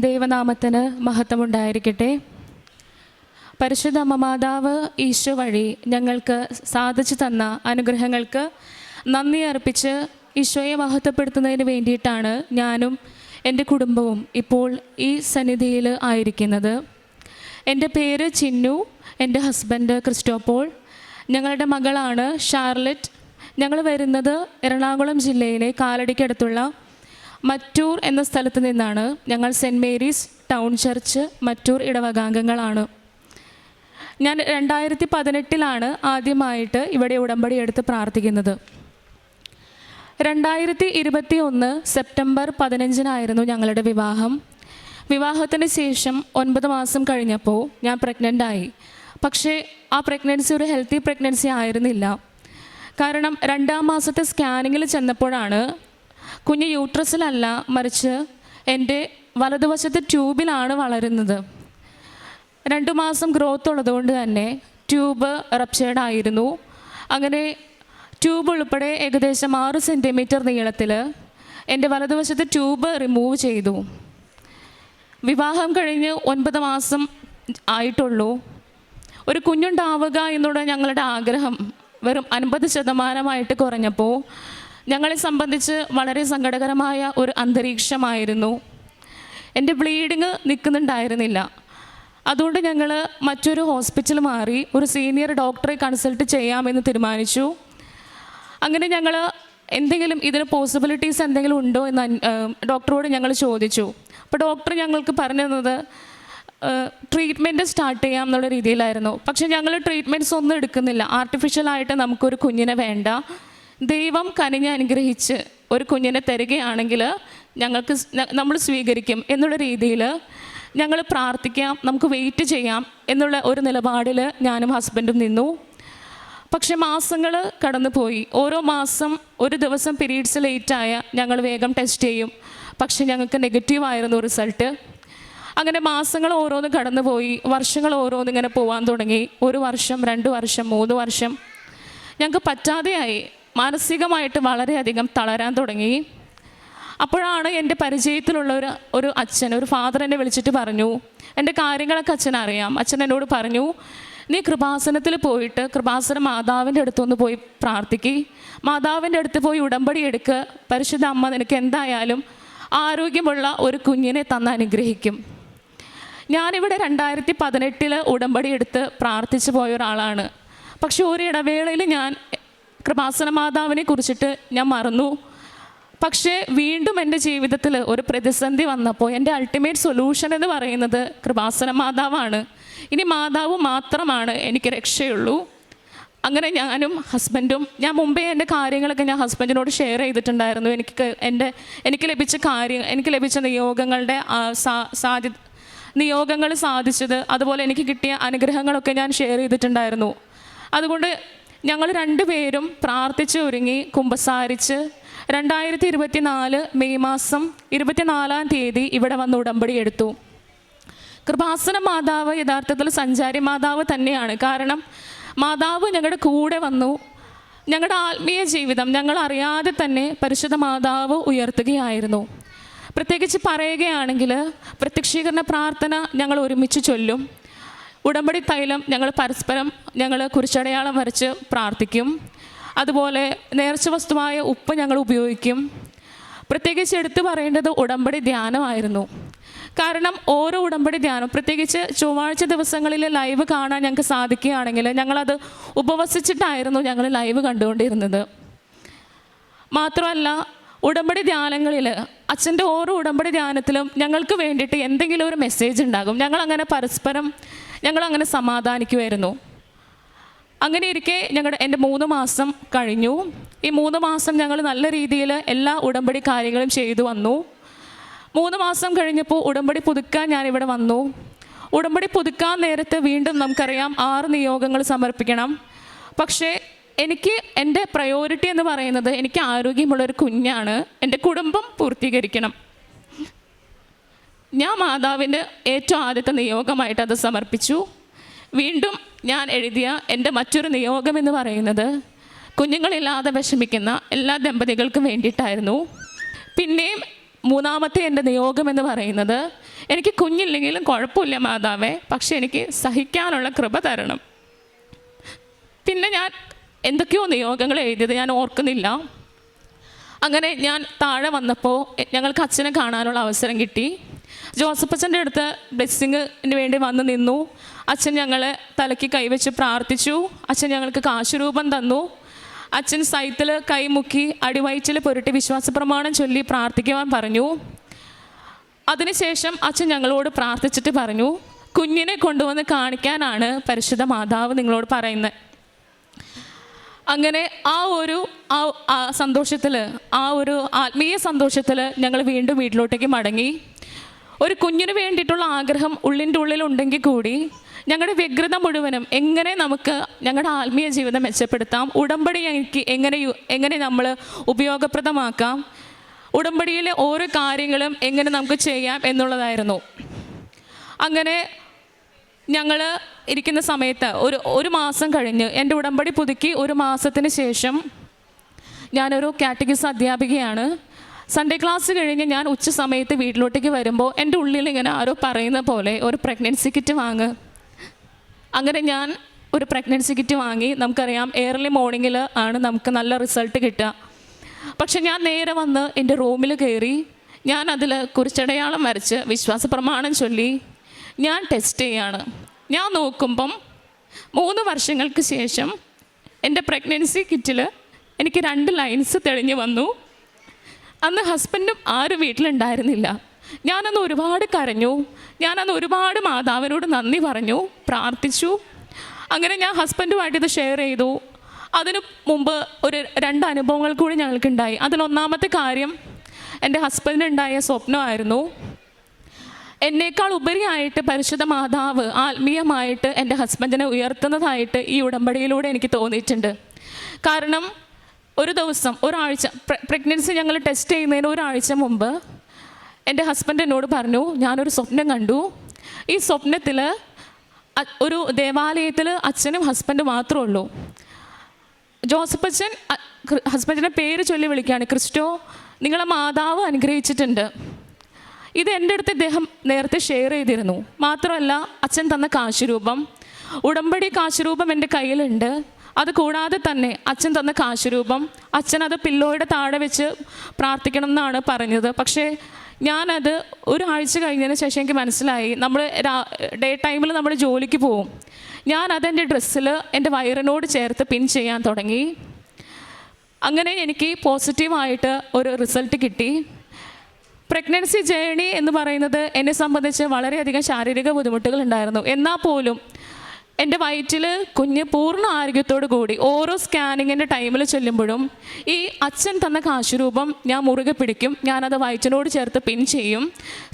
ദൈവനാമത്തിന് മഹത്വമുണ്ടായിരിക്കട്ടെ. പരിശുദ്ധ അമ്മ മാതാവ് ഈശോ വഴി ഞങ്ങൾക്ക് സാധിച്ചു തന്ന അനുഗ്രഹങ്ങൾക്ക് നന്ദി അർപ്പിച്ച് ഈശോയെ മഹത്വപ്പെടുത്തുന്നതിന് വേണ്ടിയിട്ടാണ് ഞാനും എൻ്റെ കുടുംബവും ഇപ്പോൾ ഈ സന്നിധിയിൽ ആയിരിക്കുന്നത്. എൻ്റെ പേര് ചിന്നു, എൻ്റെ ഹസ്ബൻഡ് ക്രിസ്റ്റോപ്പോൾ, ഞങ്ങളുടെ മകളാണ് ഷാർലറ്റ്. ഞങ്ങൾ വരുന്നത് എറണാകുളം ജില്ലയിലെ കാലടിക്കടുത്തുള്ള മറ്റൂർ എന്ന സ്ഥലത്ത് നിന്നാണ്. ഞങ്ങൾ saint Mary's town church Mattoor ഇടവകാംഗങ്ങളാണ്. ഞാൻ 2018 ആദ്യമായിട്ട് ഇവിടെ ഉടമ്പടി എടുത്ത് പ്രാർത്ഥിക്കുന്നത്. 2021 സെപ്റ്റംബർ 15 ഞങ്ങളുടെ വിവാഹം. വിവാഹത്തിന് ശേഷം 9 മാസം കഴിഞ്ഞപ്പോൾ ഞാൻ പ്രഗ്നൻ്റായി. പക്ഷേ ആ പ്രഗ്നൻസി ഒരു ഹെൽത്തി പ്രഗ്നൻസി ആയിരുന്നില്ല. കാരണം 2-ാം മാസത്തെ സ്കാനിങ്ങിൽ ചെന്നപ്പോഴാണ് കുഞ്ഞ് യൂട്രസിലല്ല, മറിച്ച് എൻ്റെ വലതുവശത്തെ ട്യൂബിലാണ് വളരുന്നത്. 2 മാസം ഗ്രോത്ത് ഉള്ളതുകൊണ്ട് തന്നെ ട്യൂബ് റപ്ചേർഡ് ആയിരുന്നു. അങ്ങനെ ട്യൂബ് ഉൾപ്പെടെ ഏകദേശം 6 സെൻറ്റിമീറ്റർ നീളത്തിൽ എൻ്റെ വലതുവശത്തെ ട്യൂബ് റിമൂവ് ചെയ്തു. വിവാഹം കഴിഞ്ഞ് 9 മാസം ആയിട്ടുള്ളൂ. ഒരു കുഞ്ഞുണ്ടാവുക എന്നുള്ള ഞങ്ങളുടെ ആഗ്രഹം വെറും 50% കുറഞ്ഞപ്പോൾ ഞങ്ങളെ സംബന്ധിച്ച് വളരെ സങ്കടകരമായ ഒരു അന്തരീക്ഷമായിരുന്നു. എൻ്റെ ബ്ലീഡിങ് നിൽക്കുന്നുണ്ടായിരുന്നില്ല. അതുകൊണ്ട് ഞങ്ങൾ മറ്റൊരു ഹോസ്പിറ്റൽ മാറി ഒരു സീനിയർ ഡോക്ടറെ കൺസൾട്ട് ചെയ്യാമെന്ന് തീരുമാനിച്ചു. അങ്ങനെ ഞങ്ങൾ എന്തെങ്കിലും ഇതിന് പോസിബിലിറ്റീസ് എന്തെങ്കിലും ഉണ്ടോ എന്ന് ഡോക്ടറോട് ഞങ്ങൾ ചോദിച്ചു. അപ്പോൾ ഡോക്ടർ ഞങ്ങൾക്ക് പറഞ്ഞു തന്നത് ട്രീറ്റ്മെൻറ്റ് സ്റ്റാർട്ട് ചെയ്യാം എന്നുള്ള രീതിയിലായിരുന്നു. പക്ഷേ ഞങ്ങൾ ട്രീറ്റ്മെൻറ്റ്സ് ഒന്നും എടുക്കുന്നില്ല. ആർട്ടിഫിഷ്യലായിട്ട് നമുക്കൊരു കുഞ്ഞിനെ വേണ്ട, ദൈവം കനിഞ്ഞ് അനുഗ്രഹിച്ച് ഒരു കുഞ്ഞിനെ തരികയാണെങ്കിൽ നമ്മൾ സ്വീകരിക്കും എന്നുള്ള രീതിയിൽ ഞങ്ങൾ പ്രാർത്ഥിക്കാം, നമുക്ക് വെയിറ്റ് ചെയ്യാം എന്നുള്ള ഒരു നിലപാടിൽ ഞാനും ഹസ്ബൻഡും നിന്നു. പക്ഷെ മാസങ്ങൾ കടന്നു പോയി. ഓരോ മാസം ഒരു ദിവസം പീരീഡ്സ് ലേറ്റായ ഞങ്ങൾ വേഗം ടെസ്റ്റ് ചെയ്യും. പക്ഷെ ഞങ്ങൾക്ക് നെഗറ്റീവായിരുന്നു റിസൾട്ട്. അങ്ങനെ മാസങ്ങൾ ഓരോന്ന് കടന്നു പോയി, വർഷങ്ങൾ ഓരോന്ന് ഇങ്ങനെ പോകാൻ തുടങ്ങി. 1 വർഷം, 2 വർഷം, 3 വർഷം ഞങ്ങൾക്ക് പറ്റാതെയായി. മാനസികമായിട്ട് വളരെയധികം തളരാൻ തുടങ്ങി. അപ്പോഴാണ് എൻ്റെ പരിചയത്തിലുള്ള ഒരു അച്ഛൻ, ഒരു ഫാദർ എന്നെ വിളിച്ചിട്ട് പറഞ്ഞു, എൻ്റെ കാര്യങ്ങളൊക്കെ അച്ഛനറിയാം. അച്ഛൻ എന്നോട് പറഞ്ഞു, നീ കൃപാസനത്തിൽ പോയിട്ട് കൃപാസന മാതാവിൻ്റെ അടുത്തൊന്ന് പോയി പ്രാർത്ഥിക്കുക, മാതാവിൻ്റെ അടുത്ത് പോയി ഉടമ്പടി എടുക്കുക, പരിശുദ്ധ അമ്മ നിനക്ക് എന്തായാലും ആരോഗ്യമുള്ള ഒരു കുഞ്ഞിനെ തന്ന് അനുഗ്രഹിക്കും. ഞാനിവിടെ 2018 ഉടമ്പടി എടുത്ത് പ്രാർത്ഥിച്ചു പോയ ഒരാളാണ്. പക്ഷെ ഒരു ഇടവേളയിൽ ഞാൻ കൃപാസന മാതാവിനെ കുറിച്ചിട്ട് ഞാൻ മറന്നു. പക്ഷേ വീണ്ടും എൻ്റെ ജീവിതത്തിൽ ഒരു പ്രതിസന്ധി വന്നപ്പോൾ എൻ്റെ അൾട്ടിമേറ്റ് സൊല്യൂഷൻ എന്ന് പറയുന്നത് കൃപാസന മാതാവാണ്. ഇനി മാതാവ് മാത്രമാണ് എനിക്ക് രക്ഷയുള്ളൂ. അങ്ങനെ ഞാനും ഹസ്ബൻഡും, ഞാൻ മുമ്പേ എൻ്റെ കാര്യങ്ങളൊക്കെ ഞാൻ ഹസ്ബൻഡിനോട് ഷെയർ ചെയ്തിട്ടുണ്ടായിരുന്നു. എനിക്ക് ലഭിച്ച നിയോഗങ്ങൾ സാധിച്ചത്, അതുപോലെ എനിക്ക് കിട്ടിയ അനുഗ്രഹങ്ങളൊക്കെ ഞാൻ ഷെയർ ചെയ്തിട്ടുണ്ടായിരുന്നു. അതുകൊണ്ട് ഞങ്ങൾ 2 പേരും പ്രാർത്ഥിച്ച് ഒരുങ്ങി കുമ്പസാരിച്ച് 2024 മെയ് മാസം 24-ാം തീയതി ഇവിടെ വന്ന് ഉടമ്പടി എടുത്തു. കൃപാസന മാതാവ് യഥാർത്ഥത്തിൽ സഞ്ചാരി മാതാവ് തന്നെയാണ്. കാരണം മാതാവ് ഞങ്ങളുടെ കൂടെ വന്നു. ഞങ്ങളുടെ ആത്മീയ ജീവിതം ഞങ്ങൾ അറിയാതെ തന്നെ പരിശുദ്ധ മാതാവ് ഉയർത്തുകയായിരുന്നു. പ്രത്യേകിച്ച് പറയുകയാണെങ്കിൽ പ്രത്യക്ഷീകരണ പ്രാർത്ഥന ഞങ്ങൾ ഒരുമിച്ച് ചൊല്ലും. ഉടമ്പടി തൈലം പരസ്പരം കുരിശടയാളം വരച്ച് പ്രാർത്ഥിക്കും. അതുപോലെ നേർച്ച വസ്തുവായ ഉപ്പ് ഞങ്ങൾ ഉപയോഗിക്കും. പ്രത്യേകിച്ച് എടുത്തു പറയേണ്ടത് ഉടമ്പടി ധ്യാനമായിരുന്നു. കാരണം ഓരോ ഉടമ്പടി ധ്യാനം, പ്രത്യേകിച്ച് ചൊവ്വാഴ്ച ദിവസങ്ങളിൽ ലൈവ് കാണാൻ ഞങ്ങൾക്ക് സാധിക്കുകയാണെങ്കിൽ ഞങ്ങളത് ഉപവസിച്ചിട്ടായിരുന്നു ഞങ്ങൾ ലൈവ് കണ്ടുകൊണ്ടിരുന്നത്. മാത്രമല്ല ഉടമ്പടി ധ്യാനങ്ങളിൽ അച്ഛൻ്റെ ഓരോ ഉടമ്പടി ധ്യാനത്തിലും ഞങ്ങൾക്ക് വേണ്ടിയിട്ട് എന്തെങ്കിലും ഒരു മെസ്സേജ് ഉണ്ടാകും. ഞങ്ങളങ്ങനെ പരസ്പരം ഞങ്ങളങ്ങനെ സമാധാനിക്കുമായിരുന്നു. അങ്ങനെ ഇരിക്കെ എൻ്റെ 3 മാസം കഴിഞ്ഞു. ഈ 3 മാസം ഞങ്ങൾ നല്ല രീതിയിൽ എല്ലാ ഉടമ്പടി കാര്യങ്ങളും ചെയ്തു വന്നു. 3 മാസം കഴിഞ്ഞപ്പോൾ ഉടമ്പടി പുതുക്കാൻ ഞാനിവിടെ വന്നു. ഉടമ്പടി പുതുക്കാൻ നേരത്തെ വീണ്ടും നമുക്കറിയാം 6 നിയോഗങ്ങൾ സമർപ്പിക്കണം. പക്ഷേ എൻ്റെ പ്രയോറിറ്റി എന്ന് പറയുന്നത് എനിക്ക് ആരോഗ്യമുള്ളൊരു കുഞ്ഞാണ്, എൻ്റെ കുടുംബം പൂർത്തീകരിക്കണം. ഞാൻ മാതാവിൻ്റെ ഏറ്റവും ആദ്യത്തെ നിയോഗമായിട്ട് അത് സമർപ്പിച്ചു. വീണ്ടും ഞാൻ എഴുതിയ എൻ്റെ മറ്റൊരു നിയോഗം എന്ന് പറയുന്നത് കുഞ്ഞുങ്ങളില്ലാതെ വിഷമിക്കുന്ന എല്ലാ ദമ്പതികൾക്കും വേണ്ടിയിട്ടായിരുന്നു. പിന്നെയും മൂന്നാമത്തെ എൻ്റെ നിയോഗം എന്ന് പറയുന്നത്, എനിക്ക് കുഞ്ഞില്ലെങ്കിലും കുഴപ്പമില്ല മാതാവേ, പക്ഷെ എനിക്ക് സഹിക്കാനുള്ള കൃപ തരണം. പിന്നെ ഞാൻ എന്തൊക്കെയോ നിയോഗങ്ങൾ എഴുതിയത് ഞാൻ ഓർക്കുന്നില്ല. അങ്ങനെ ഞാൻ താഴെ വന്നപ്പോൾ ഞങ്ങൾക്ക് അച്ഛനെ കാണാനുള്ള അവസരം കിട്ടി. ജോസഫ് അച്ഛൻ്റെ അടുത്ത് ബ്ലെസ്സിങ്ങിന് വേണ്ടി വന്ന് നിന്നു. അച്ഛൻ ഞങ്ങളെ തലയ്ക്ക് കൈവച്ച് പ്രാർത്ഥിച്ചു. അച്ഛൻ ഞങ്ങൾക്ക് കാശുരൂപം തന്നു. അച്ഛൻ സൈത്തിൽ കൈമുക്കി അടിവയറ്റിൽ പുരട്ടി വിശ്വാസപ്രമാണം ചൊല്ലി പ്രാർത്ഥിക്കുവാൻ പറഞ്ഞു. അതിനുശേഷം അച്ഛൻ ഞങ്ങളോട് പ്രാർത്ഥിച്ചിട്ട് പറഞ്ഞു, കുഞ്ഞിനെ കൊണ്ടുവന്ന് കാണിക്കാനാണ് പരിശുദ്ധ മാതാവ് നിങ്ങളോട് പറയുന്നത്. അങ്ങനെ ആ സന്തോഷത്തിൽ, ആ ഒരു ആത്മീയ സന്തോഷത്തിൽ ഞങ്ങൾ വീണ്ടും വീട്ടിലോട്ടേക്ക് മടങ്ങി. ഒരു കുഞ്ഞിന് വേണ്ടിയിട്ടുള്ള ആഗ്രഹം ഉള്ളിൻ്റെ ഉള്ളിലുണ്ടെങ്കിൽ കൂടി ഞങ്ങളുടെ വ്യഗ്രത മുഴുവനും എങ്ങനെ നമുക്ക് ഞങ്ങളുടെ ആത്മീയ ജീവിതം മെച്ചപ്പെടുത്താം, ഉടമ്പടി എങ്ങനെ നമ്മൾ ഉപയോഗപ്രദമാക്കാം, ഉടമ്പടിയിലെ ഓരോ കാര്യങ്ങളും എങ്ങനെ നമുക്ക് ചെയ്യാം എന്നുള്ളതായിരുന്നു. അങ്ങനെ ഞങ്ങൾ ഇരിക്കുന്ന സമയത്ത് ഒരു മാസം കഴിഞ്ഞ് എൻ്റെ ഉടമ്പടി പുതുക്കി 1 മാസത്തിന് ശേഷം ഞാനൊരു കാറ്റഗിസ് അധ്യാപികയാണ്. സൺഡേ ക്ലാസ് കഴിഞ്ഞ് ഞാൻ ഉച്ച സമയത്ത് വീട്ടിലോട്ടേക്ക് വരുമ്പോൾ എൻ്റെ ഉള്ളിൽ ഇങ്ങനെ ആരോ പറയുന്ന പോലെ ഒരു പ്രഗ്നൻസി കിറ്റ് വാങ്ങ്. അങ്ങനെ ഞാൻ ഒരു പ്രഗ്നൻസി കിറ്റ് വാങ്ങി. നമുക്കറിയാം ഏർലി മോർണിംഗിൽ ആണ് നമുക്ക് നല്ല റിസൾട്ട് കിട്ടുക. പക്ഷെ ഞാൻ നേരെ വന്ന് എൻ്റെ റൂമിൽ കയറി ഞാൻ അതിൽ കുറിച്ചടയാളം വരച്ച് വിശ്വാസ പ്രമാണം ചൊല്ലി ഞാൻ ടെസ്റ്റ് ചെയ്യാണ്. ഞാൻ നോക്കുമ്പം 3 വർഷങ്ങൾക്ക് ശേഷം എൻ്റെ പ്രഗ്നൻസി കിറ്റിൽ എനിക്ക് 2 ലൈൻസ് തെളിഞ്ഞു വന്നു. അന്ന് ഹസ്ബൻഡും ആരും വീട്ടിലുണ്ടായിരുന്നില്ല. ഞാനന്ന് ഒരുപാട് കരഞ്ഞു. ഞാനന്ന് ഒരുപാട് മാതാവിനോട് നന്ദി പറഞ്ഞു, പ്രാർത്ഥിച്ചു. അങ്ങനെ ഞാൻ ഹസ്ബൻഡുമായിട്ട് ഇത് ഷെയർ ചെയ്തു. അതിനു മുമ്പ് ഒരു 2 അനുഭവങ്ങൾ കൂടി ഞങ്ങൾക്കുണ്ടായി. അതിലൊന്നാമത്തെ കാര്യം എൻ്റെ ഹസ്ബൻഡിനുണ്ടായ സ്വപ്നമായിരുന്നു. എന്നേക്കാൾ ഉപരിയായിട്ട് പരിശുദ്ധ മാതാവ് ആത്മീയമായിട്ട് എൻ്റെ ഹസ്ബൻഡിനെ ഉയർത്തുന്നതായിട്ട് ഈ ഉടമ്പടിയിലൂടെ എനിക്ക് തോന്നിയിട്ടുണ്ട്. കാരണം ഒരു ദിവസം ഒരാഴ്ച പ്രഗ്നൻസി ഞങ്ങൾ ടെസ്റ്റ് ചെയ്യുന്നതിന് ഒരാഴ്ച മുമ്പ് എൻ്റെ ഹസ്ബൻഡ് എന്നോട് പറഞ്ഞു, ഞാനൊരു സ്വപ്നം കണ്ടു. ഈ സ്വപ്നത്തിൽ ഒരു ദേവാലയത്തിൽ അച്ഛനും ഹസ്ബൻഡും മാത്രമേ ഉള്ളൂ. ജോസഫ് അച്ഛൻ ഹസ്ബൻഡിൻ്റെ പേര് ചൊല്ലി വിളിക്കുകയാണ്, ക്രിസ്റ്റോ നിങ്ങളെ മാതാവ് അനുഗ്രഹിച്ചിട്ടുണ്ട്. ഇത് എൻ്റെ അടുത്ത് ഇദ്ദേഹം നേരത്തെ ഷെയർ ചെയ്തിരുന്നു. മാത്രമല്ല അച്ഛൻ തന്ന കാശുരൂപം, ഉടമ്പടി കാശുരൂപം എൻ്റെ കയ്യിലുണ്ട്. അത് കൂടാതെ തന്നെ അച്ഛൻ തന്ന കാശുരൂപം, അച്ഛൻ അത് പില്ലോയുടെ താഴെ വെച്ച് പ്രാർത്ഥിക്കണം എന്നാണ് പറഞ്ഞത്. പക്ഷേ ഞാനത് ഒരാഴ്ച കഴിഞ്ഞതിന് ശേഷം എനിക്ക് മനസ്സിലായി, നമ്മൾ ഡേ ടൈമിൽ നമ്മൾ ജോലിക്ക് പോവും. ഞാനതെൻ്റെ ഡ്രസ്സിൽ എൻ്റെ വയറിനോട് ചേർത്ത് പിൻ ചെയ്യാൻ തുടങ്ങി. അങ്ങനെ എനിക്ക് പോസിറ്റീവായിട്ട് ഒരു റിസൾട്ട് കിട്ടി. പ്രഗ്നൻസി ജേണി എന്ന് പറയുന്നത് എന്നെ സംബന്ധിച്ച് വളരെയധികം ശാരീരിക ബുദ്ധിമുട്ടുകൾ ഉണ്ടായിരുന്നു. എന്നാൽ പോലും എൻ്റെ വയറ്റിൽ കുഞ്ഞ് പൂർണ്ണ ആരോഗ്യത്തോടു കൂടി ഓരോ സ്കാനിങ്ങിൻ്റെ ടൈമിൽ ചെല്ലുമ്പോഴും ഈ അച്ഛൻ തന്ന കാശുരൂപം ഞാൻ മുറുകെ പിടിക്കും. ഞാനത് വയറ്റിനോട് ചേർത്ത് പിൻ ചെയ്യും.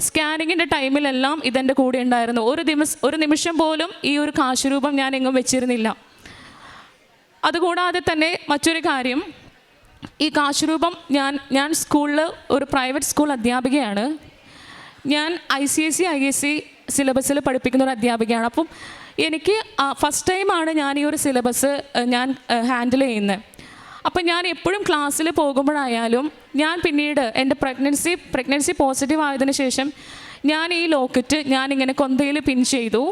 സ്കാനിങ്ങിൻ്റെ ടൈമിലെല്ലാം ഇതെൻ്റെ കൂടെ ഉണ്ടായിരുന്നു. ഒരു നിമിഷം പോലും ഈ ഒരു കാശുരൂപം ഞാൻ എങ്ങും വെച്ചിരുന്നില്ല. അതുകൂടാതെ തന്നെ മറ്റൊരു കാര്യം, ഈ കാശുരൂപം ഞാൻ സ്കൂളിൽ ഒരു പ്രൈവറ്റ് സ്കൂൾ അധ്യാപികയാണ്. ഞാൻ ICSE ISC സിലബസിൽ പഠിപ്പിക്കുന്ന ഒരു അധ്യാപികയാണ്. അപ്പം എനിക്ക് ഫസ്റ്റ് ടൈമാണ് ഞാൻ ഈ ഒരു സിലബസ് ഞാൻ ഹാൻഡിൽ ചെയ്യുന്നത്. അപ്പം ഞാൻ എപ്പോഴും ക്ലാസ്സിൽ പോകുമ്പോഴായാലും ഞാൻ പിന്നീട് എൻ്റെ പ്രഗ്നൻസി പോസിറ്റീവ് ആയതിനു ശേഷം ഞാൻ ഈ ലോക്കറ്റ് ഞാനിങ്ങനെ കൊന്തയിൽ പിൻ ചെയ്തു.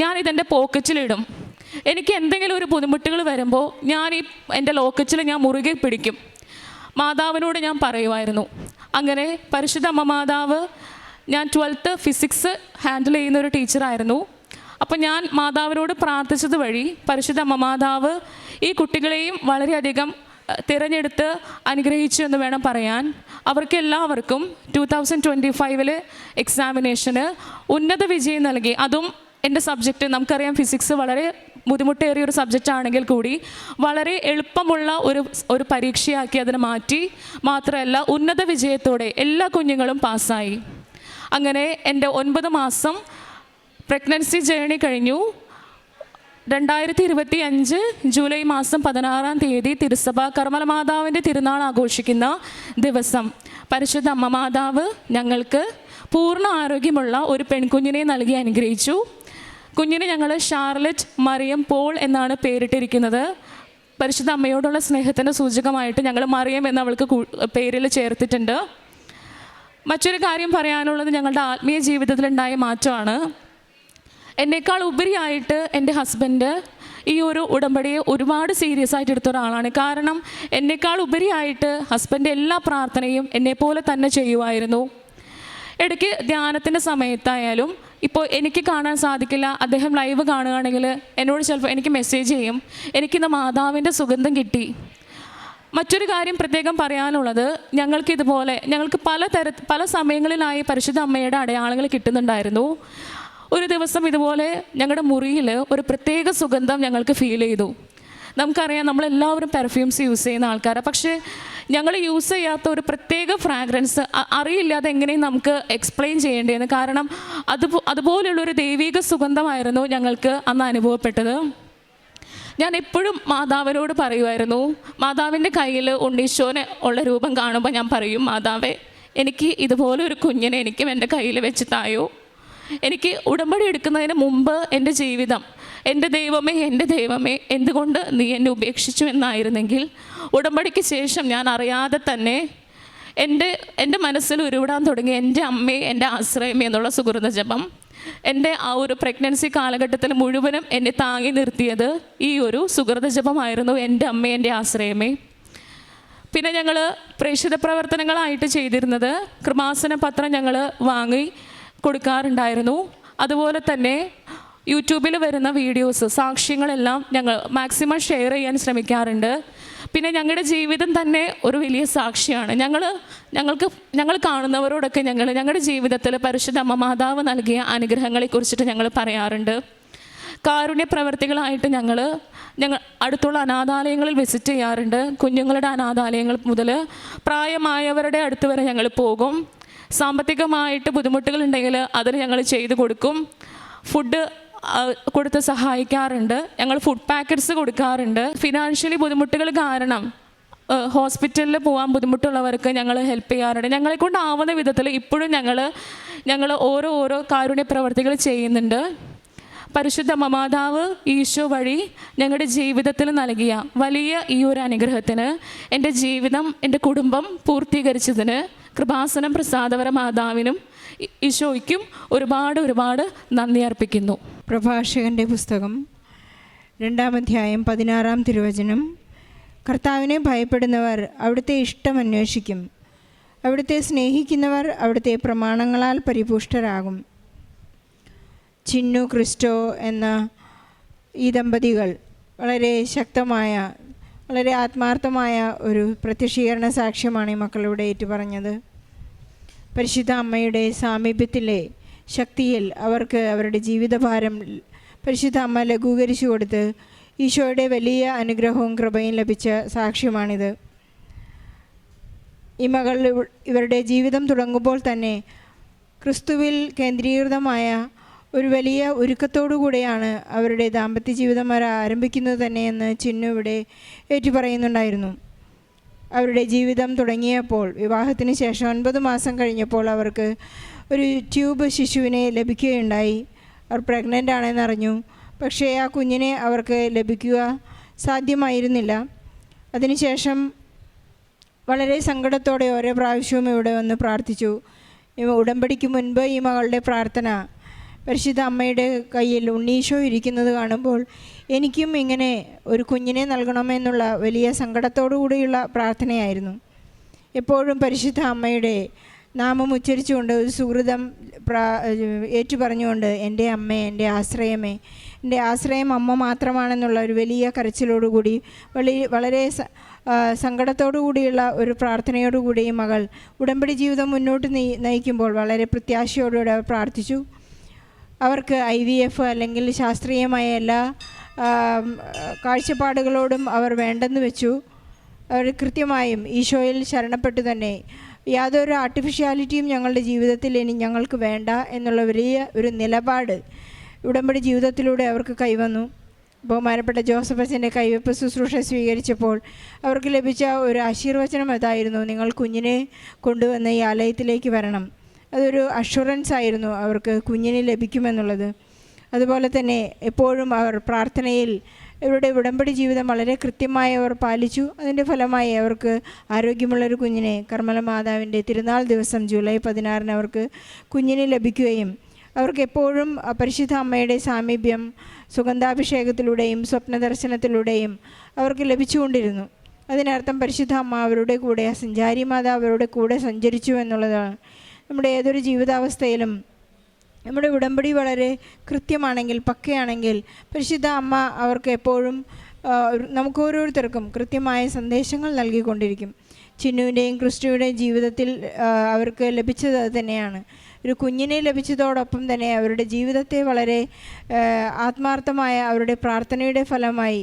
ഞാനിതെൻ്റെ പോക്കറ്റിലിടും. എനിക്ക് എന്തെങ്കിലും ഒരു ബുദ്ധിമുട്ടുകൾ വരുമ്പോൾ എൻ്റെ ലോക്കറ്റിൽ ഞാൻ മുറുകെ പിടിക്കും. മാതാവിനോട് ഞാൻ പറയുമായിരുന്നു. അങ്ങനെ പരിശുദ്ധ അമ്മ മാതാവ്, ഞാൻ 12th ഫിസിക്സ് ഹാൻഡിൽ ചെയ്യുന്ന ഒരു ടീച്ചറായിരുന്നു. അപ്പോൾ ഞാൻ മാതാവിനോട് പ്രാർത്ഥിച്ചത് വഴി പരിശുദ്ധ അമ്മ മാതാവ് ഈ കുട്ടികളെയും വളരെയധികം തിരഞ്ഞെടുത്ത് അനുഗ്രഹിച്ചു എന്ന് വേണം പറയാൻ. അവർക്ക് എല്ലാവർക്കും 2025 എക്സാമിനേഷന് ഉന്നത വിജയം നൽകി. അതും എൻ്റെ സബ്ജക്റ്റ്, നമുക്കറിയാം ഫിസിക്സ് വളരെ ബുദ്ധിമുട്ടേറിയ ഒരു സബ്ജക്റ്റ് ആണെങ്കിൽ കൂടി വളരെ എളുപ്പമുള്ള ഒരു പരീക്ഷയാക്കി അതിനെ മാറ്റി. മാത്രമല്ല ഉന്നത വിജയത്തോടെ എല്ലാ കുഞ്ഞുങ്ങളും പാസ്സായി. അങ്ങനെ എൻ്റെ 9 മാസം പ്രഗ്നൻസി ജേണി കഴിഞ്ഞു. 2025 ജൂലൈ മാസം 16-ാം തീയതി തിരുസഭ കർമ്മല മാതാവിൻ്റെ തിരുനാൾ ആഘോഷിക്കുന്ന ദിവസം പരിശുദ്ധ അമ്മ മാതാവ് ഞങ്ങൾക്ക് പൂർണ്ണ ആരോഗ്യമുള്ള ഒരു പെൺകുഞ്ഞിനെ നൽകി അനുഗ്രഹിച്ചു. കുഞ്ഞിനെ ഞങ്ങൾ ഷാർലറ്റ് മറിയം പോൾ എന്നാണ് പേരിട്ടിരിക്കുന്നത്. പരിശുദ്ധ അമ്മയോടുള്ള സ്നേഹത്തിൻ്റെ സൂചകമായിട്ട് ഞങ്ങൾ മറിയം എന്ന് അവൾക്ക് പേരിൽ ചേർത്തിട്ടുണ്ട്. മറ്റൊരു കാര്യം പറയാനുള്ളത് ഞങ്ങളുടെ ആത്മീയ ജീവിതത്തിലുണ്ടായ മാറ്റമാണ്. എന്നേക്കാൾ ഉപരിയായിട്ട് എൻ്റെ ഹസ്ബൻഡ് ഈ ഒരു ഉടമ്പടിയെ ഒരുപാട് സീരിയസ് ആയിട്ട് എടുത്ത ഒരാളാണ്. കാരണം എന്നേക്കാൾ ഉപരിയായിട്ട് ഹസ്ബൻഡ് എല്ലാ പ്രാർത്ഥനയും എന്നെപ്പോലെ തന്നെ ചെയ്യുമായിരുന്നു. ഇടയ്ക്ക് ധ്യാനത്തിൻ്റെ സമയത്തായാലും ഇപ്പോൾ എനിക്ക് കാണാൻ സാധിക്കില്ല, അദ്ദേഹം ലൈവ് കാണുകയാണെങ്കിൽ എന്നോട് ചിലപ്പോൾ എനിക്ക് മെസ്സേജ് ചെയ്യും, എനിക്കിന്ന് മാതാവിൻ്റെ സുഗന്ധം കിട്ടി. മറ്റൊരു കാര്യം പ്രത്യേകം പറയാനുള്ളത്, ഞങ്ങൾക്ക് പല സമയങ്ങളിലായി പരിശുദ്ധ അമ്മയുടെ അടയാളങ്ങൾ കിട്ടുന്നുണ്ടായിരുന്നു. ഒരു ദിവസം ഇതുപോലെ ഞങ്ങളുടെ മുറിയിൽ ഒരു പ്രത്യേക സുഗന്ധം ഞങ്ങൾക്ക് ഫീൽ ചെയ്തു. നമുക്കറിയാം, നമ്മളെല്ലാവരും പെർഫ്യൂംസ് യൂസ് ചെയ്യുന്ന ആൾക്കാരാണ്. പക്ഷേ ഞങ്ങൾ യൂസ് ചെയ്യാത്ത ഒരു പ്രത്യേക ഫ്രാഗ്രൻസ് അറിയില്ല അതെങ്ങനെയും നമുക്ക് എക്സ്പ്ലെയിൻ ചെയ്യേണ്ടതെന്ന്. കാരണം അതുപോലുള്ളൊരു ദൈവിക സുഗന്ധമായിരുന്നു ഞങ്ങൾക്ക് അന്ന് അനുഭവപ്പെട്ടത്. ഞാൻ എപ്പോഴും മാതാവിനോട് പറയുമായിരുന്നു, മാതാവിൻ്റെ കയ്യിൽ ഉണ്ണീശോനെ ഉള്ള രൂപം കാണുമ്പോൾ ഞാൻ പറയും, മാതാവേ, എനിക്ക് ഇതുപോലെ ഒരു കുഞ്ഞിനെ എനിക്കും എൻ്റെ കയ്യിൽ വെച്ച് തായോ. എനിക്ക് ഉടമ്പടി എടുക്കുന്നതിന് മുമ്പ് എൻ്റെ ജീവിതം, എൻ്റെ ദൈവമേ എന്തുകൊണ്ട് നീ എന്നെ ഉപേക്ഷിച്ചു എന്നായിരുന്നെങ്കിൽ, ഉടമ്പടിക്ക് ശേഷം ഞാൻ അറിയാതെ തന്നെ എൻ്റെ മനസ്സിൽ ഉരുവിടാൻ തുടങ്ങി എൻ്റെ അമ്മേ, എൻ്റെ ആശ്രയമേ എന്നുള്ള സുഹൃത ജപം. എൻ്റെ ആ ഒരു പ്രഗ്നൻസി കാലഘട്ടത്തിൽ മുഴുവനും എന്നെ താങ്ങി നിർത്തിയത് ഈ ഒരു സുഹൃത ജപമായിരുന്നു, എൻ്റെ അമ്മേ, എൻ്റെ ആശ്രയമേ. പിന്നെ ഞങ്ങൾ പ്രേക്ഷിത പ്രവർത്തനങ്ങളായിട്ട് ചെയ്തിരുന്നത് കൃപാസന പത്രം ഞങ്ങൾ വാങ്ങി കൊടുക്കാറുണ്ടായിരുന്നു. അതുപോലെ തന്നെ യൂട്യൂബിൽ വരുന്ന വീഡിയോസ്, സാക്ഷ്യങ്ങളെല്ലാം ഞങ്ങൾ മാക്സിമം ഷെയർ ചെയ്യാൻ ശ്രമിക്കാറുണ്ട്. പിന്നെ ഞങ്ങളുടെ ജീവിതം തന്നെ ഒരു വലിയ സാക്ഷിയാണ്. ഞങ്ങൾ കാണുന്നവരോടൊക്കെ ഞങ്ങളുടെ ജീവിതത്തിൽ പരിശുദ്ധ അമ്മ മാതാവ് നൽകിയ അനുഗ്രഹങ്ങളെക്കുറിച്ചിട്ട് ഞങ്ങൾ പറയാറുണ്ട്. കാരുണ്യ പ്രവർത്തികളായിട്ട് ഞങ്ങൾ അടുത്തുള്ള അനാഥാലയങ്ങളിൽ വിസിറ്റ് ചെയ്യാറുണ്ട്. കുഞ്ഞുങ്ങളുടെ അനാഥാലയങ്ങൾ മുതൽ പ്രായമായവരുടെ അടുത്ത് വരെ ഞങ്ങൾ പോകും. സാമ്പത്തികമായിട്ട് ബുദ്ധിമുട്ടുകളുണ്ടെങ്കിൽ അതിന് ഞങ്ങൾ ചെയ്തു കൊടുക്കും. ഫുഡ് കൊടുത്ത് സഹായിക്കാറുണ്ട്. ഞങ്ങൾ ഫുഡ് പാക്കറ്റ്സ് കൊടുക്കാറുണ്ട്. ഫിനാൻഷ്യലി ബുദ്ധിമുട്ടുകൾ കാരണം ഹോസ്പിറ്റലിൽ പോകാൻ ബുദ്ധിമുട്ടുള്ളവർക്ക് ഞങ്ങൾ ഹെൽപ്പ് ചെയ്യാറുണ്ട്. ഞങ്ങളെക്കൊണ്ടാവുന്ന വിധത്തിൽ ഇപ്പോഴും ഞങ്ങൾ ഓരോ കാരുണ്യ പ്രവർത്തികൾ ചെയ്യുന്നുണ്ട്. പരിശുദ്ധ മാതാവ് ഈശോ വഴി ഞങ്ങളുടെ ജീവിതത്തിൽ നൽകിയ വലിയ ഈ ഒരു അനുഗ്രഹത്തിന്, എൻ്റെ ജീവിതം, എൻ്റെ കുടുംബം പൂർത്തീകരിച്ചതിന് കൃപാസനം പ്രസാദവര മാതാവിനും ഈശോയ്ക്കും ഒരുപാട് നന്ദി അർപ്പിക്കുന്നു. പ്രഭാഷകൻ്റെ പുസ്തകം 2-ാം അധ്യായം 16-ാം തിരുവചനം. കർത്താവിനെ ഭയപ്പെടുന്നവർ അവിടുത്തെ ഇഷ്ടം അന്വേഷിക്കും, അവിടുത്തെ സ്നേഹിക്കുന്നവർ അവിടുത്തെ പ്രമാണങ്ങളാൽ പരിപുഷ്ടരാകും. ചിന്നു ക്രിസ്റ്റോ എന്ന ഈ ദമ്പതികൾ വളരെ ശക്തമായ, വളരെ ആത്മാർത്ഥമായ ഒരു പ്രത്യക്ഷീകരണ സാക്ഷ്യമാണ് ഈ മക്കളിവിടെ ഏറ്റുപറഞ്ഞത്. പരിശുദ്ധ അമ്മയുടെ സാമീപ്യത്തിലെ ശക്തിയിൽ അവർക്ക് അവരുടെ ജീവിതഭാരം പരിശുദ്ധ അമ്മ ലഘൂകരിച്ചു കൊടുത്ത് ഈശോയുടെ വലിയ അനുഗ്രഹവും കൃപയും ലഭിച്ച സാക്ഷ്യമാണിത്. ഈ മകൾ ഇവരുടെ ജീവിതം തുടങ്ങുമ്പോൾ തന്നെ ക്രിസ്തുവിൽ കേന്ദ്രീകൃതമായ ഒരു വലിയ ഒരുക്കത്തോടു കൂടെയാണ് അവരുടെ ദാമ്പത്യ ജീവിതം അവർ ആരംഭിക്കുന്നത് തന്നെയെന്ന് ചിന്നു ഇവിടെ ഏറ്റുപറയുന്നുണ്ടായിരുന്നു. അവരുടെ ജീവിതം തുടങ്ങിയപ്പോൾ, വിവാഹത്തിന് ശേഷം 9 മാസം കഴിഞ്ഞപ്പോൾ അവർക്ക് ഒരു ട്യൂബ് ശിശുവിനെ ലഭിക്കുകയുണ്ടായി. അവർ പ്രഗ്നൻ്റ് ആണെന്നറിഞ്ഞു. പക്ഷേ ആ കുഞ്ഞിനെ അവർക്ക് ലഭിക്കുക സാധ്യമായിരുന്നില്ല. അതിനുശേഷം വളരെ സങ്കടത്തോടെ ഓരോ പ്രാവശ്യവും ഇവിടെ വന്ന് പ്രാർത്ഥിച്ചു. ഉടമ്പടിക്ക് മുൻപ് ഈ മകളുടെ പ്രാർത്ഥന, പരിശുദ്ധ അമ്മയുടെ കയ്യിൽ ഉണ്ണീശോ ഇരിക്കുന്നത് കാണുമ്പോൾ എനിക്കും ഇങ്ങനെ ഒരു കുഞ്ഞിനെ നൽകണമെന്നുള്ള വലിയ സങ്കടത്തോടു കൂടിയുള്ള പ്രാർത്ഥനയായിരുന്നു. എപ്പോഴും പരിശുദ്ധ അമ്മയുടെ നാമം ഉച്ചരിച്ചുകൊണ്ട് ഒരു സുഹൃതം ഏറ്റുപറഞ്ഞുകൊണ്ട്, എൻ്റെ അമ്മേ, എൻ്റെ ആശ്രയമേ, എൻ്റെ ആശ്രയം അമ്മ മാത്രമാണെന്നുള്ള ഒരു വലിയ കരച്ചിലോടുകൂടി വളരെ സങ്കടത്തോടു കൂടിയുള്ള ഒരു പ്രാർത്ഥനയോടുകൂടി ഈ മകൾ ഉടമ്പടി ജീവിതം മുന്നോട്ട് നയിക്കുമ്പോൾ വളരെ പ്രത്യാശയോടുകൂടി അവർ പ്രാർത്ഥിച്ചു. അവർക്ക് IVF അല്ലെങ്കിൽ ശാസ്ത്രീയമായ എല്ലാ കാഴ്ചപ്പാടുകളോടും അവർ വേണ്ടെന്ന് വെച്ചു. അവർ കൃത്യമായും ഈശോയിൽ ശരണപ്പെട്ടു തന്നെ യാതൊരു ആർട്ടിഫിഷ്യാലിറ്റിയും ഞങ്ങളുടെ ജീവിതത്തിൽ ഇനി ഞങ്ങൾക്ക് വേണ്ട എന്നുള്ള വലിയ ഒരു നിലപാട് ഉടമ്പടി ജീവിതത്തിലൂടെ അവർക്ക് കൈവന്നു. ബഹുമാനപ്പെട്ട ജോസഫ് അച്ഛൻ്റെ കൈവെപ്പ് ശുശ്രൂഷ സ്വീകരിച്ചപ്പോൾ അവർക്ക് ലഭിച്ച ഒരു ആശീർവചനം അതായിരുന്നു, നിങ്ങൾ കുഞ്ഞിനെ കൊണ്ടുവന്ന് ഈ ആലയത്തിലേക്ക് വരണം. അതൊരു അഷുറൻസ് ആയിരുന്നു അവർക്ക് കുഞ്ഞിനെ ലഭിക്കുമെന്നുള്ളത്. അതുപോലെ തന്നെ എപ്പോഴും അവർ പ്രാർത്ഥനയിൽ ഇവരുടെ ഉടമ്പടി ജീവിതം വളരെ കൃത്യമായി അവർ പാലിച്ചു. അതിൻ്റെ ഫലമായി അവർക്ക് ആരോഗ്യമുള്ളൊരു കുഞ്ഞിനെ കർമ്മല മാതാവിൻ്റെ തിരുനാൾ ദിവസം ജൂലൈ 16 അവർക്ക് കുഞ്ഞിനെ ലഭിക്കുകയും അവർക്ക് എപ്പോഴും പരിശുദ്ധ അമ്മയുടെ സാമീപ്യം സുഗന്ധാഭിഷേകത്തിലൂടെയും സ്വപ്നദർശനത്തിലൂടെയും അവർക്ക് ലഭിച്ചുകൊണ്ടിരുന്നു. അതിനർത്ഥം പരിശുദ്ധ അമ്മ അവരുടെ കൂടെ, സഞ്ചാരി മാതാവ് അവരുടെ കൂടെ സഞ്ചരിച്ചു എന്നുള്ളതാണ്. നമ്മുടെ ഏതൊരു ജീവിതാവസ്ഥയിലും നമ്മുടെ ഉടമ്പടി വളരെ കൃത്യമാണെങ്കിൽ, പക്കയാണെങ്കിൽ, പരിശുദ്ധ അമ്മ അവർക്ക് എപ്പോഴും നമുക്ക് ഓരോരുത്തർക്കും കൃത്യമായ സന്ദേശങ്ങൾ നൽകിക്കൊണ്ടിരിക്കും. ചിന്നുവിൻ്റെയും ക്രിസ്റ്റുവിൻ്റെയും ജീവിതത്തിൽ അവർക്ക് ലഭിച്ചത് തന്നെയാണ്. ഒരു കുഞ്ഞിനെ ലഭിച്ചതോടൊപ്പം തന്നെ അവരുടെ ജീവിതത്തെ വളരെ ആത്മാർത്ഥമായ അവരുടെ പ്രാർത്ഥനയുടെ ഫലമായി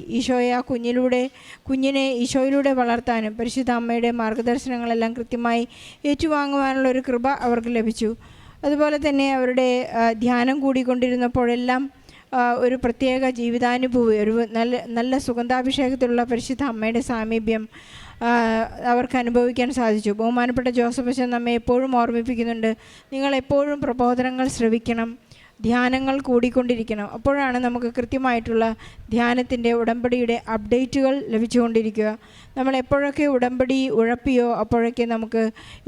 കുഞ്ഞിനെ ഈശോയിലൂടെ വളർത്താനും പരിശുദ്ധ അമ്മയുടെ മാർഗദർശനങ്ങളെല്ലാം കൃത്യമായി ഏറ്റുവാങ്ങുവാനുള്ള ഒരു കൃപ അവർക്ക് ലഭിച്ചു. അതുപോലെ തന്നെ അവരുടെ ധ്യാനം കൂടിക്കൊണ്ടിരുന്നപ്പോഴെല്ലാം ഒരു പ്രത്യേക ജീവിതാനുഭൂതി, ഒരു നല്ല സുഗന്ധാഭിഷേകത്തിലുള്ള പരിശുദ്ധ അമ്മയുടെ സാമീപ്യം അവർക്ക് അനുഭവിക്കാൻ സാധിച്ചു. ബഹുമാനപ്പെട്ട ജോസഫ് അച്ഛൻ നമ്മെ എപ്പോഴും ഓർമ്മിപ്പിക്കുന്നുണ്ട്, നിങ്ങളെപ്പോഴും പ്രബോധനങ്ങൾ ശ്രവിക്കണം, ധ്യാനങ്ങൾ കൂടിക്കൊണ്ടിരിക്കണം. അപ്പോഴാണ് നമുക്ക് കൃത്യമായിട്ടുള്ള ധ്യാനത്തിൻ്റെ ഉടമ്പടിയുടെ അപ്ഡേറ്റുകൾ ലഭിച്ചുകൊണ്ടിരിക്കുക. നമ്മൾ എപ്പോഴൊക്കെ ഉടമ്പടി ഉഴപ്പിയോ അപ്പോഴൊക്കെ നമുക്ക്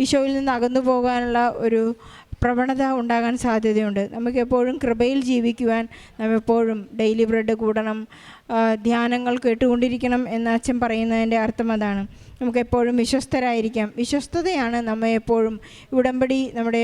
ഈശോയിൽ നിന്ന് അകന്നു പോകാനുള്ള ഒരു പ്രവണത ഉണ്ടാകാൻ സാധ്യതയുണ്ട്. നമുക്കെപ്പോഴും കൃപയിൽ ജീവിക്കുവാൻ നാം എപ്പോഴും ഡെയിലി ബ്രെഡ് കൂടണം, ധ്യാനങ്ങൾ കേട്ടുകൊണ്ടിരിക്കണം എന്ന് അച്ഛൻ പറയുന്നതിൻ്റെ അർത്ഥം അതാണ്. നമുക്കെപ്പോഴും വിശ്വസ്തരായിരിക്കാം. വിശ്വസ്തതയാണ് നമ്മെ എപ്പോഴും ഉടമ്പടി നമ്മുടെ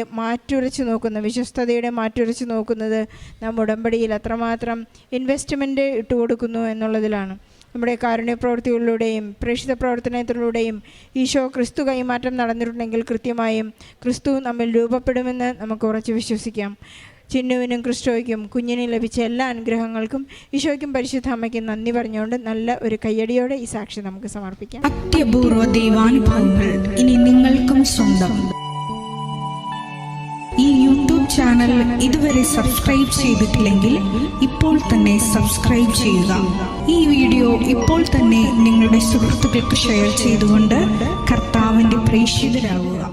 വിശ്വസ്തതയുടെ മാറ്റുരച്ച് നോക്കുന്നത് നാം ഉടമ്പടിയിൽ അത്രമാത്രം ഇൻവെസ്റ്റ്മെൻറ്റ് ഇട്ട് കൊടുക്കുന്നു എന്നുള്ളതിലാണ്. നമ്മുടെ കാരുണ്യപ്രവൃത്തികളിലൂടെയും പ്രേക്ഷിത പ്രവർത്തനത്തിലൂടെയും ഈശോ ക്രിസ്തു കൈമാറ്റം നടന്നിട്ടുണ്ടെങ്കിൽ കൃത്യമായും ക്രിസ്തു നമ്മിൽ രൂപപ്പെടുമെന്ന് നമുക്ക് ഉറച്ചു വിശ്വസിക്കാം. ചിന്നുവിനും ക്രിസ്റ്റോയ്ക്കും കുഞ്ഞിന് ലഭിച്ച എല്ലാ അനുഗ്രഹങ്ങൾക്കും ഈശോയ്ക്കും പരിശുദ്ധ അമ്മയ്ക്കും നന്ദി പറഞ്ഞുകൊണ്ട് നല്ല ഒരു കയ്യടിയോടെ ഈ സാക്ഷി നമുക്ക് സമർപ്പിക്കാം. അത്യപൂർവ ദൈവാനുഭവങ്ങൾ ഇനി നിങ്ങൾക്കും സ്വന്തം. ഈ യൂട്യൂബ് ചാനൽ ഇതുവരെ സബ്സ്ക്രൈബ് ചെയ്തിട്ടില്ലെങ്കിൽ ഇപ്പോൾ തന്നെ സബ്സ്ക്രൈബ് ചെയ്യുക. ഈ വീഡിയോ ഇപ്പോൾ തന്നെ നിങ്ങളുടെ സുഹൃത്തുക്കൾക്ക് ഷെയർ ചെയ്തുകൊണ്ട് കർത്താവിൻ്റെ പ്രേക്ഷിതരാകുക.